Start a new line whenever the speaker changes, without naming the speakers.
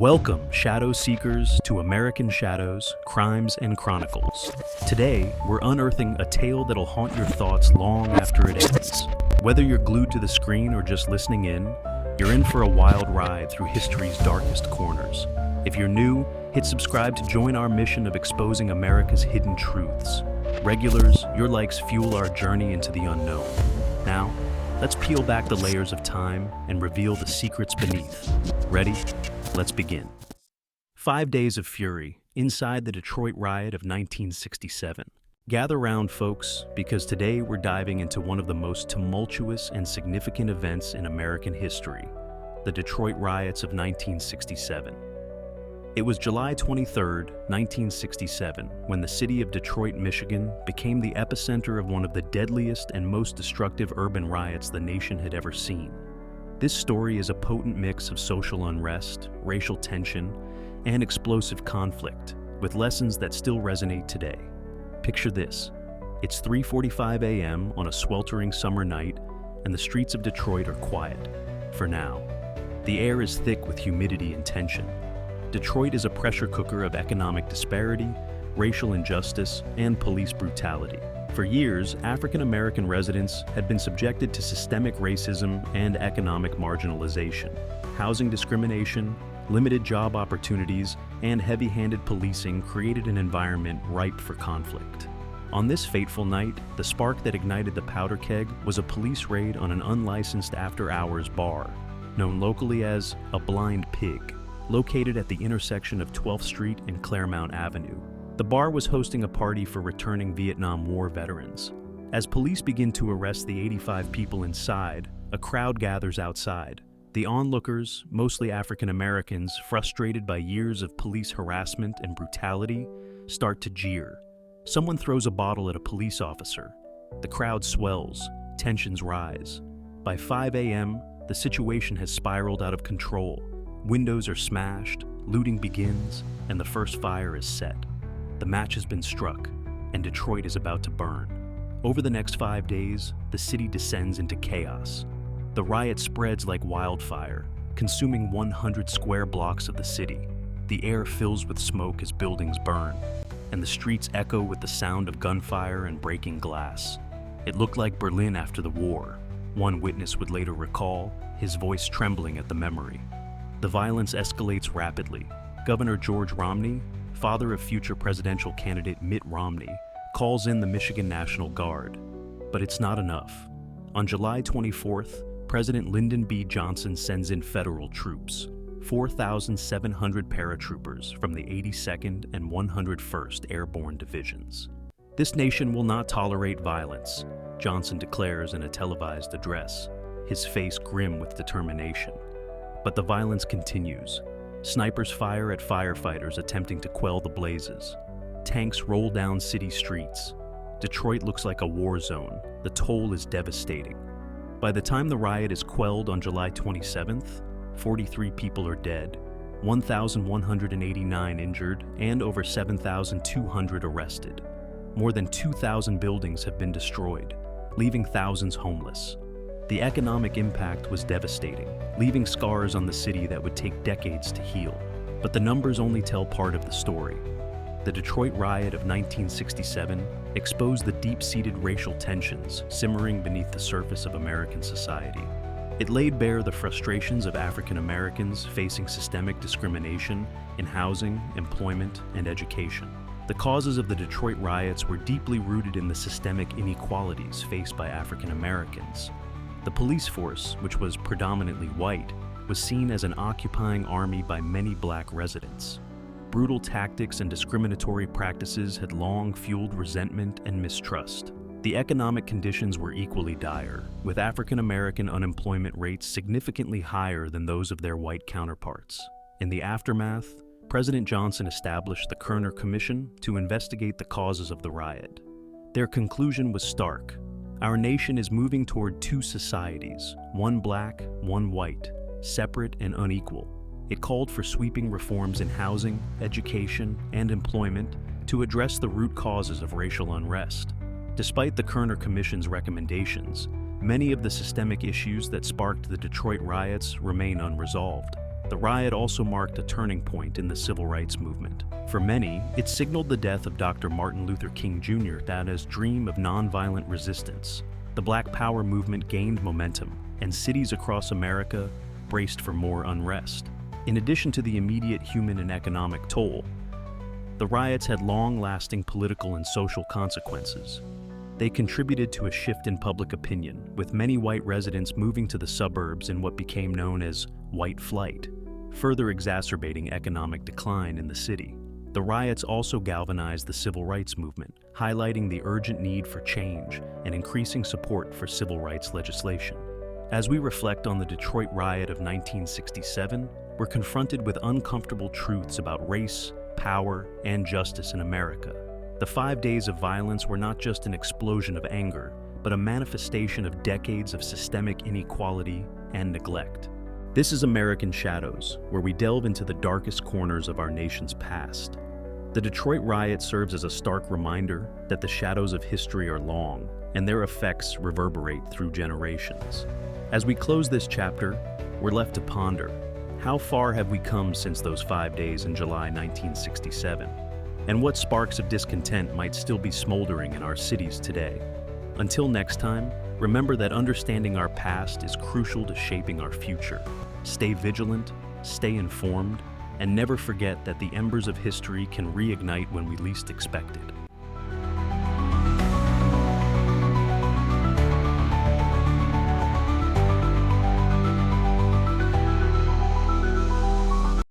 Welcome, Shadow Seekers, to American Shadows, Crimes and Chronicles. Today, we're unearthing a tale that'll haunt your thoughts long after it ends. Whether you're glued to the screen or just listening in, you're in for a wild ride through history's darkest corners. If you're new, hit subscribe to join our mission of exposing America's hidden truths. Regulars, your likes fuel our journey into the unknown. Now, let's peel back the layers of time and reveal the secrets beneath. Ready? Let's begin. 5 days of fury inside the Detroit Riot of 1967. Gather round, folks, because today we're diving into one of the most tumultuous and significant events in American history, the Detroit Riots of 1967. It was July 23, 1967, when the city of Detroit, Michigan, became the epicenter of one of the deadliest and most destructive urban riots the nation had ever seen. This story is a potent mix of social unrest, racial tension, and explosive conflict, with lessons that still resonate today. Picture this. It's 3:45 a.m. on a sweltering summer night, and the streets of Detroit are quiet, for now. The air is thick with humidity and tension. Detroit is a pressure cooker of economic disparity, racial injustice, and police brutality. For years, African American residents had been subjected to systemic racism and economic marginalization. Housing discrimination, limited job opportunities, and heavy-handed policing created an environment ripe for conflict. On this fateful night, the spark that ignited the powder keg was a police raid on an unlicensed after-hours bar, known locally as a Blind Pig, located at the intersection of 12th Street and Claremont Avenue. The bar was hosting a party for returning Vietnam War veterans. As police begin to arrest the 85 people inside, a crowd gathers outside. The onlookers, mostly African Americans, frustrated by years of police harassment and brutality, start to jeer. Someone throws a bottle at a police officer. The crowd swells, tensions rise. By 5 a.m., the situation has spiraled out of control. Windows are smashed, looting begins, and the first fire is set. The match has been struck, and Detroit is about to burn. Over the next 5 days, the city descends into chaos. The riot spreads like wildfire, consuming 100 square blocks of the city. The air fills with smoke as buildings burn, and the streets echo with the sound of gunfire and breaking glass. It looked like Berlin after the war. One witness would later recall, his voice trembling at the memory. The violence escalates rapidly. Governor George Romney, father of future presidential candidate Mitt Romney, calls in the Michigan National Guard. But it's not enough. On July 24th, President Lyndon B. Johnson sends in federal troops, 4,700 paratroopers from the 82nd and 101st Airborne Divisions. This nation will not tolerate violence, Johnson declares in a televised address, his face grim with determination. But the violence continues. Snipers fire at firefighters attempting to quell the blazes. Tanks roll down city streets. Detroit looks like a war zone. The toll is devastating. By the time the riot is quelled on July 27th, 43 people are dead, 1,189 injured, and over 7,200 arrested. More than 2,000 buildings have been destroyed, leaving thousands homeless. The economic impact was devastating, leaving scars on the city that would take decades to heal. But the numbers only tell part of the story. The Detroit Riot of 1967 exposed the deep-seated racial tensions simmering beneath the surface of American society. It laid bare the frustrations of African Americans facing systemic discrimination in housing, employment, and education. The causes of the Detroit riots were deeply rooted in the systemic inequalities faced by African Americans. The police force, which was predominantly white, was seen as an occupying army by many black residents. Brutal tactics and discriminatory practices had long fueled resentment and mistrust. The economic conditions were equally dire, with African American unemployment rates significantly higher than those of their white counterparts. In the aftermath, President Johnson established the Kerner Commission to investigate the causes of the riot. Their conclusion was stark. Our nation is moving toward two societies, one black, one white, separate and unequal. It called for sweeping reforms in housing, education, and employment to address the root causes of racial unrest. Despite the Kerner Commission's recommendations, many of the systemic issues that sparked the Detroit riots remain unresolved. The riot also marked a turning point in the civil rights movement. For many, it signaled the death of Dr. Martin Luther King Jr., that his dream of nonviolent resistance. The Black Power movement gained momentum, and cities across America braced for more unrest. In addition to the immediate human and economic toll, the riots had long-lasting political and social consequences. They contributed to a shift in public opinion, with many white residents moving to the suburbs in what became known as white flight, further exacerbating economic decline in the city. The riots also galvanized the civil rights movement, highlighting the urgent need for change and increasing support for civil rights legislation. As we reflect on the Detroit Riot of 1967, we're confronted with uncomfortable truths about race, power, and justice in America. The 5 days of violence were not just an explosion of anger, but a manifestation of decades of systemic inequality and neglect. This is American Shadows, where we delve into the darkest corners of our nation's past. The Detroit Riot serves as a stark reminder that the shadows of history are long, and their effects reverberate through generations. As we close this chapter, we're left to ponder, how far have we come since those 5 days in July 1967? And what sparks of discontent might still be smoldering in our cities today? Until next time, remember that understanding our past is crucial to shaping our future. Stay vigilant, stay informed, and never forget that the embers of history can reignite when we least expect it.